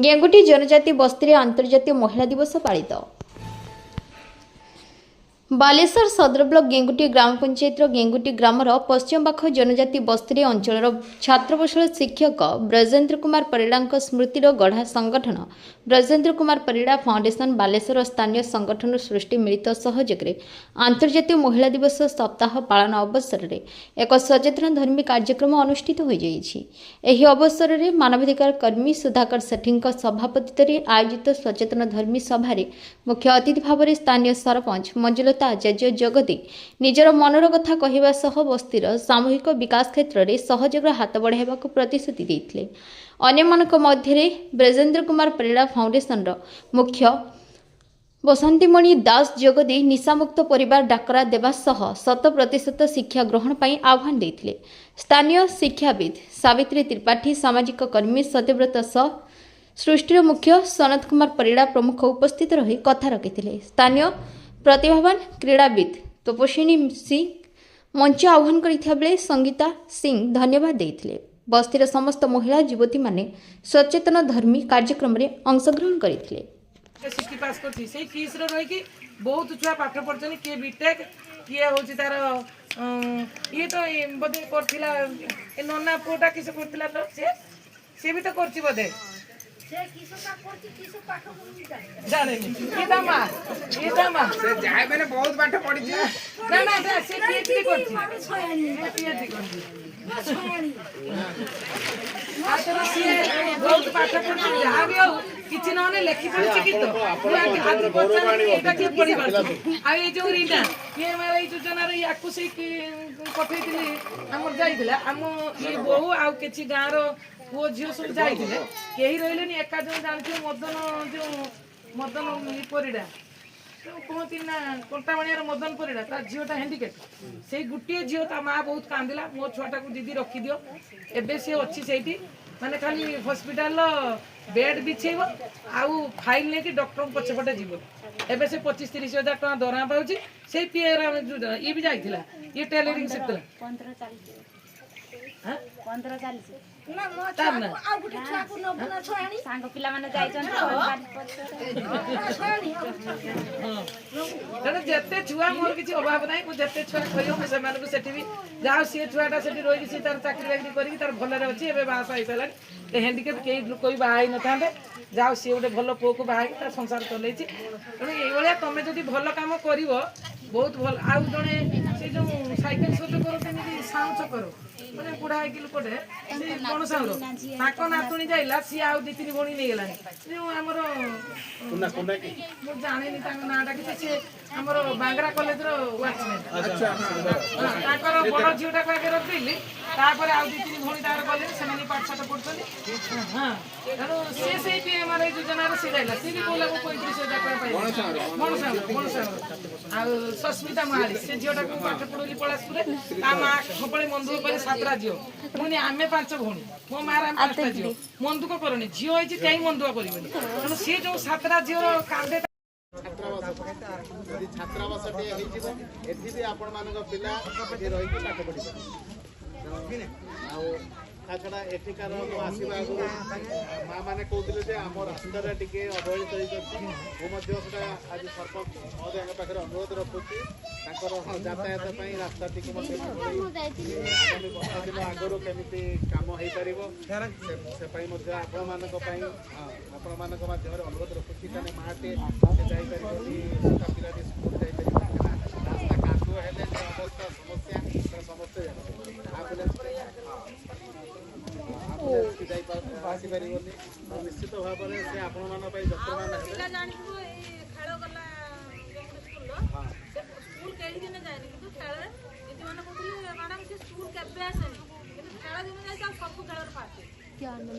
गेंगुटी जनजाति बस्ती में अंतर्जातीय महिला दिवस पालित। बालेश्वर सदर ब्लॉक गेंगुटी ग्राम पंचायत गेंगुटी ग्रामर पश्चिम पाख जनजाति बस्ती अंचल छात्रबसल शिक्षक ब्रजेन्द्र कुमार परिड़ा स्मृतिर गढ़ा संगठन ब्रजेन्द्र कुमार परिड़ा फाउंडेशन बालेश्वर स्थानीय संगठन सृष्टि मिलित सहयोग में अंतर्जातीय महिला दिवस सप्ताह पालन अवसर में एक सचेतन धर्मी कार्यक्रम अनुष्ठित हो अवसर में मानवाधिकार कर्मी सुधाकर सेठी सभापति आयोजित सचेतन धर्मी सभार मुख्य अतिथि भाव में स्थानीय सरपंच मंजुलता आचार्य जगदी निजर मनर कथा कहवा सह बस्तीर सामूहिक विकास क्षेत्र में सहयोग हाथ बढ़ावा प्रतिश्रुति देते। अन्यमानक मध्य ब्रजेन्द्र कुमार परिड़ा फाउंडेशन मुख्य बसंतीमणि दास जगदी निशामुक्त परिवार डाकरा देवा सह 100% शिक्षा ग्रहण पर आह्वान देते। स्थानीय शिक्षाविद सावित्री त्रिपाठी सामाजिक कर्मी सत्यव्रत सृष्टिर मुख्य सनत कुमार परिड़ा प्रमुख उपस्थित रही कथा रखिते। स्थानीय प्रतिभावान क्रीड़ाविद तपस्विनी सिंह मंच आह्वान करते संगीता सिंह धन्यवाद देते। बस्तीर समस्त महिला युवती माने सचेतन धर्मी कार्यक्रम में अंशग्रहण करते। सिक्सटी पास करछि से किस रो रही कि बहुत छुआ पाठ पढ़छनी के बीटेक किए होछि तार ये तो बदे करथिला ए नन्ना पोटा किस करथिला तो से भी तो करछि बदे से किसो का करछि किसो पाठ जाने ये दामा से जाय मैंने बहुत पाठ पढ़ी ना ना से पीएचडी करछि पीएचडी करछि बहुत पाठ पढ़छि जहां भी हो किछि नने लेखि पढ़छि कि तो आदि पढ़छन एटा के पढ़ि पारछि आ ए जो रीटा ये मारे योजना रे याकु से पठैतिली हमर जाइदिला हम ये बहु आ किछि गां रो वो झियो सब जाइदिले केही रहिलेनी एका जन जानथि मदन परिड़ा कहती ना कंटामणियार मदन परिड़ा तार झीटा हैंडिकेप से गोटे झील ता माँ बहुत कांदिला मो छुआटा को दीदी रखिदि एबे सी अच्छी से माने खाली हॉस्पिटल बेड बिछेब आउ फाइल लेके डॉक्टर पछपटे जीव एबे से 25-30 हजार टका दरमा पाउची से पीएर ये भी जाइथिला ये टेलरिंग सिखला 15-40 ना मो आ गुटे छुआ को नबना छोयानी सांग पिला माने जाइछन जने जत्ते छुआ मोर किछि अभाव नाही मो जत्ते छुआ कहियो मो समान को सेठी भी जाओ से छुआटा सेठी रोई सी तार चाकरी बाकरी करी तार भले रे अछि एबे बास आइ सला ते हैंडीकेप के कोई बाहाई न थांदे जाओ से गोटे भलो पो को बाहाई तार संसार चलैछि तने एई भलिया तमे जदी भलो काम करिवो बहुत भल आउ जने से जो साइकिल सोच करो तेनी साउंड करो माने बुढ़ा है कि लोकटे से कोन साउरो ताको नातुनी जाइला सी आउ दी तीन भणी नै गेलानी जो हमरो कोना की मो जाने नि तांग नाटा कि से हमरो बांगरा कॉलेज रो वॉचमैन अच्छा ताकर बड़ झियोटा को आगे रख दिली तापर आउ दी तीन भणी तार कॉलेज से माने पाठ साठ पढ़छनी हां तनो से पी हमारे योजना रे से जाइला सी भी बोला को 35,000 टका पाइ मन साउरो आ सस्मिता माली से झियोटा को पाठ पढोली पलासपुरे ता मा खपळे मंदुक करे सातरा झियो मुनी आमे पांच भणी मो मार आमे पांचटा झियो मंदुक करनी झियो होइछि काई मंदुक करिवनी तनो से जो सातरा झियो कांदे छात्रावास एथि आपण मान पिला रही पाठ पढ़ी छड़ा एठिकार आसवा माँ मैंने कहते आम रास्तार टी अवहेलित होता आज सरपंच महोदय पाखे अनुरोध रखुच्छी यातायात रास्ता टी आगामी 10 दिन आगु केमी कम हो पार से आपण मान अनुरोध रखुच्छी माटे जापर पिला स्कूल जापर रास्ता कादुआ हेले अवस्था समस्या समस्ते आसीपार निश्चित भाव में से आपण मान जत्रमान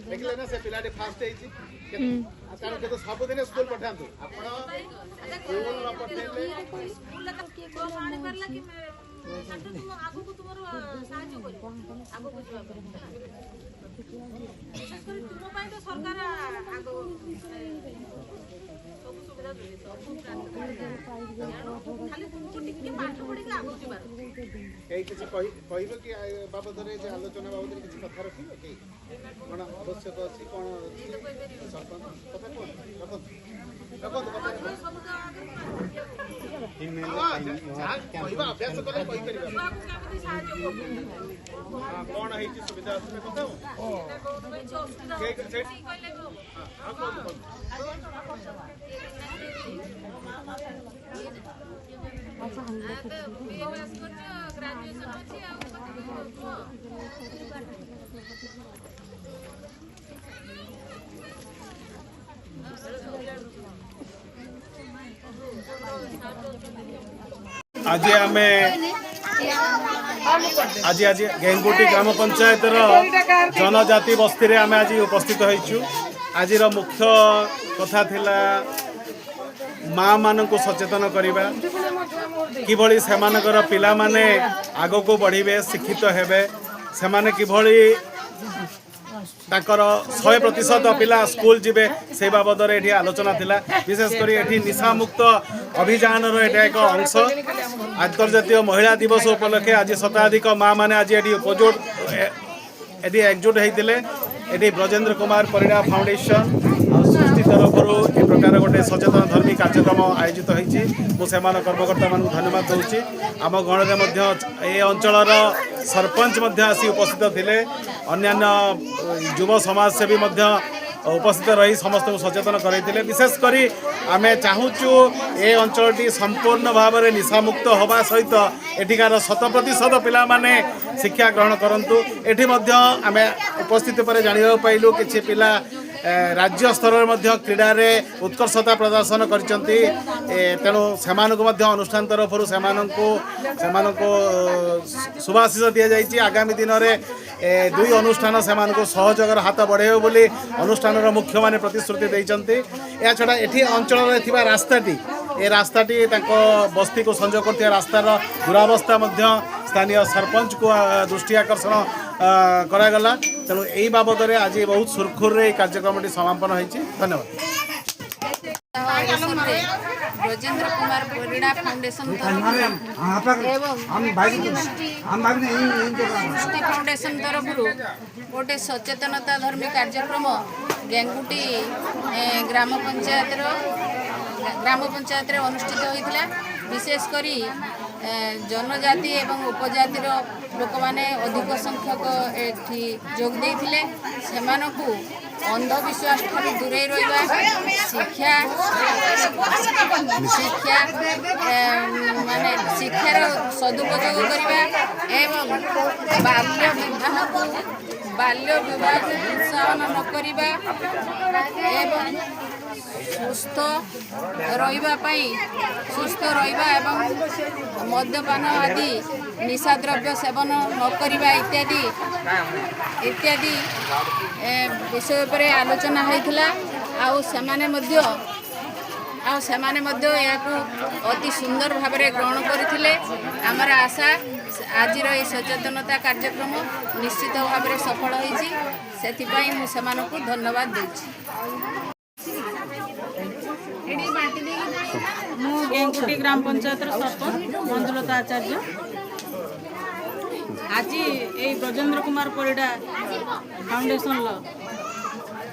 देखले ना से पिलाटी फास्ट तो सबुदिन स्कूल पठातु स्कूल न पठेले आगु को तुमरो साहाय्य करिवो आगु को विशेष कर तुम तो सरकार आगो सब सुविधा କହିବ କି ବାବଦରେ ଯେ ଆଲୋଚନା ବାବଦରେ କିଛି କଥା ରଖିବ କି କ'ଣ ଆବଶ୍ୟକ ଅଛି କ'ଣ ସରପଞ୍ଚ କଥା କୁହନ୍ତୁ କହିବା ଅଭ୍ୟାସ କଲେ କହିପାରିବା କ'ଣ ହେଇଛି ସୁବିଧା ଅସୁବିଧା କଥା आज गेंगुटी ग्राम पंचायत जनजाति बस्ती में आम आज उपस्थित होइछु। आज मुख्य कथा थिला माँ मान को सचेतन करवा किभली सेमानकर पिला माने आगो को बढ़िबे शिक्षित हेबे सेमाने किभली ताकर 100% पिला स्कूल जीवे से बाबद ये आलोचना थिला। विशेषकर ये निशा मुक्त अभियान एक अंश अंतर्जातीय महिला दिवस उपलक्षे आज शताधिक माँ मैंने आज ये एकजुट होते ये ब्रजेंद्र कुमार परिडा फाउंडेशन सृष्टि तरफ ए प्रकार गोटे सचेतन धर्मी कार्यक्रम आयोजित होती मुझे कर्मकर्ता मान धन्यवाद दूसरी। आम गण में ये अंचल सरपंच आसी उपस्थित थे अन्यान्य युव समाजसेवी उपस्थित रही समस्त सचेतन करते। विशेषकर आम चाहूँ ए अंचल संपूर्ण भाव में निशामुक्त होगा सहित एठिकार 100% पिला माने शिक्षा ग्रहण करंतु। एठी आम उपस्थित पर जाना पाइलु कि पिला राज्य स्तर में क्रीड़ा रे उत्कर्षता प्रदर्शन करचंती तेणु सेमानकु अनुष्ठान तरफ शुभाशीष दि जाइए। आगामी दिन में दुई अनुष्ठान से सहयोगर हाथ बढ़े बोली अनुष्ठान मुख्य माने प्रतिश्रुति देइचंती। या छड़ा एठी अंचल रे थिबा रास्ताटी ए रास्ताटी ताको बस्ती को संजोग करथिया रास्तार दुरावस्था स्थानीय सरपंच को दृष्टि आकर्षण करागला। तेणु यही बाबद में आज बहुत सुरखुर कार्यक्रम समापन होती। धन्यवाद। ब्रजेंद्र कुमार परिडा फाउंडेशन सृष्टि फाउंडेशन तरफ गोटे सचेतनता धर्मी कार्यक्रम गेंगुटी ग्राम पंचायत अनुष्ठित होता। विशेषकर जनजाति एवं उपजातिर लोक मैंने अधिक संख्यक एठी जोग देइथिले। सेमानकु अंधविश्वास ठारू दूरे रहिबा माने शिक्षार सदुपयोग करवा एवं बाल्य विवाह प्रोत्साहन न करवा एवं सुस्थ रहिबा एवं मद्यपान आदि निशा द्रव्य सेवन न करवा इत्यादि विषय पर आलोचना होइथिला। सेमाने मध्य अति सुंदर भाव में ग्रहण करथिले। आमर आशा आज सचेतनता कार्यक्रम निश्चित भाव में सफल होइछि। सेथिपाई मु सेमानकु धन्यवाद देछि। मु गेंगुटी ग्राम पंचायत सरपंच मंजुलता आचार्य। आज ये ब्रजेंद्र कुमार परिडा फाउंडेशन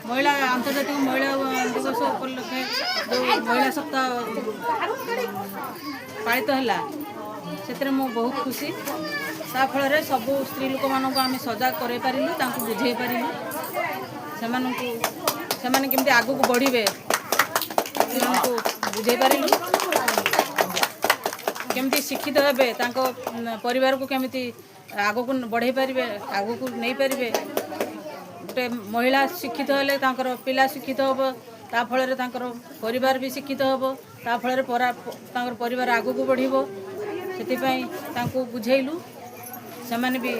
महिला अंतर्जातीय महिला दिवस उपलक्षे जो महिला सप्ताह पालित है से बहुत खुशी। फल सबू स्त्री लोक मानक आम सजग कर बुझे पारू से केमती आगू को बढ़े बुझे पारू केमती शिक्षित हे परिवार को केमती आगू को बढ़े पारे आगू को नहीं पारे। गोटे महिला शिक्षित हेले पिला शिक्षित हम ताफल परिवार भी शिक्षित हम ताफल परिवार आगू को बढ़ो से बुझेलु से भी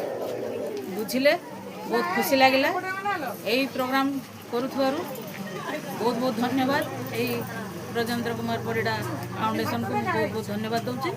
बुझिले बहुत खुशी लगिला। यही प्रोग्राम करुथारु बहुत बहुत धन्यवाद। यही ब्रजेंद्र कुमार परिडा फाउंडेशन को बहुत बहुत धन्यवाद दूसरी।